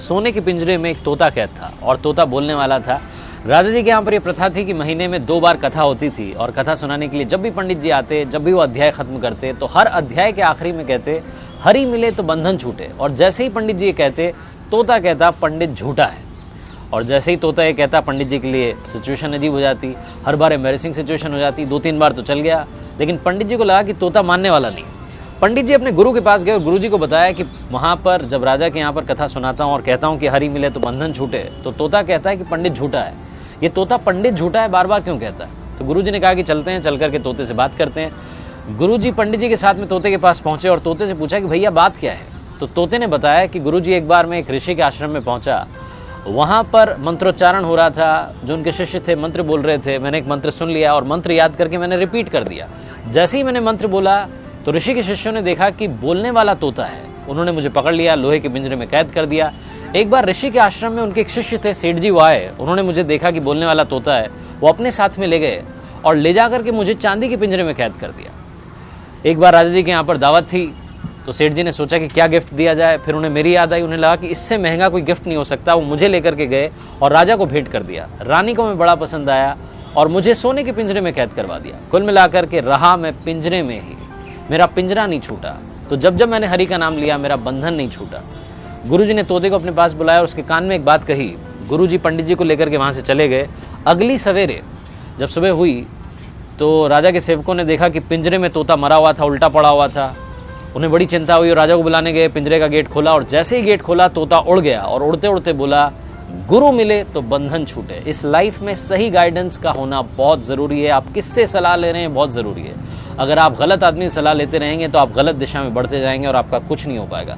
सोने के पिंजरे में एक तोता कैद था और तोता बोलने वाला था। राजा जी के यहाँ पर यह प्रथा थी कि महीने में 2 बार कथा होती थी और कथा सुनाने के लिए जब भी पंडित जी आते, जब भी वो अध्याय खत्म करते तो हर अध्याय के आखिरी में कहते हरि मिले तो बंधन छूटे। और जैसे ही पंडित जी ये कहते तोता कहता पंडित झूठा है। और जैसे ही तोता ये कहता पंडित जी के लिए सिचुएशन अजीब हो जाती, हर बार एम्बैरेसिंग सिचुएशन हो जाती। 2-3 बार तो चल गया, लेकिन पंडित जी को लगा कि तोता मानने वाला नहीं। पंडित जी अपने गुरु के पास गए और गुरु जी को बताया कि वहाँ पर जब राजा के यहाँ पर कथा सुनाता हूँ और कहता हूँ कि हरि मिले तो बंधन छूटे, तो तोता कहता है कि पंडित झूठा है। ये तोता पंडित झूठा है बार बार क्यों कहता है? तो गुरु जी ने कहा कि चलते हैं, चल करके तोते से बात करते हैं। गुरु जी पंडित जी के साथ में तोते के पास पहुंचे और तोते से पूछा कि भैया बात क्या है? तो तोते ने बताया कि गुरु जी एक बार मैं एक ऋषि के आश्रम में पहुंचा, वहाँ पर मंत्रोच्चारण हो रहा था, जो उनके शिष्य थे मंत्र बोल रहे थे। मैंने एक मंत्र सुन लिया और मंत्र याद करके मैंने रिपीट कर दिया। जैसे ही मैंने मंत्र बोला तो ऋषि के शिष्यों ने देखा कि बोलने वाला तोता है। उन्होंने मुझे पकड़ लिया, लोहे के पिंजरे में कैद कर दिया। एक बार ऋषि के आश्रम में उनके एक शिष्य थे, सेठ जी, वो आए। उन्होंने मुझे देखा कि बोलने वाला तोता है, वो अपने साथ में ले गए और ले जा करके मुझे चांदी के पिंजरे में कैद कर दिया। एक बार राजा जी के यहाँ पर दावत थी तो सेठ जी ने सोचा कि क्या गिफ्ट दिया जाए। फिर उन्हें मेरी याद आई, उन्हें लगा कि इससे महंगा कोई गिफ्ट नहीं हो सकता। वो मुझे लेकर के गए और राजा को भेंट कर दिया। रानी को मैं बड़ा पसंद आया और मुझे सोने के पिंजरे में कैद करवा दिया। कुल मिलाकर के रहा मैं पिंजरे में ही, मेरा पिंजरा नहीं छूटा। तो जब जब मैंने हरि का नाम लिया मेरा बंधन नहीं छूटा। गुरुजी ने तोते को अपने पास बुलाया और उसके कान में एक बात कही। गुरुजी पंडित जी को लेकर के वहाँ से चले गए। अगली सवेरे जब सुबह हुई तो राजा के सेवकों ने देखा कि पिंजरे में तोता मरा हुआ था, उल्टा पड़ा हुआ था। उन्हें बड़ी चिंता हुई और राजा को बुलाने गए। पिंजरे का गेट खोला और जैसे ही गेट खोला तोता उड़ गया और उड़ते उड़ते बोला गुरु मिले तो बंधन छूटे। इस लाइफ में सही गाइडेंस का होना बहुत ज़रूरी है। आप किससे सलाह ले रहे हैं बहुत ज़रूरी है। अगर आप गलत आदमी से सलाह लेते रहेंगे तो आप गलत दिशा में बढ़ते जाएंगे और आपका कुछ नहीं हो पाएगा।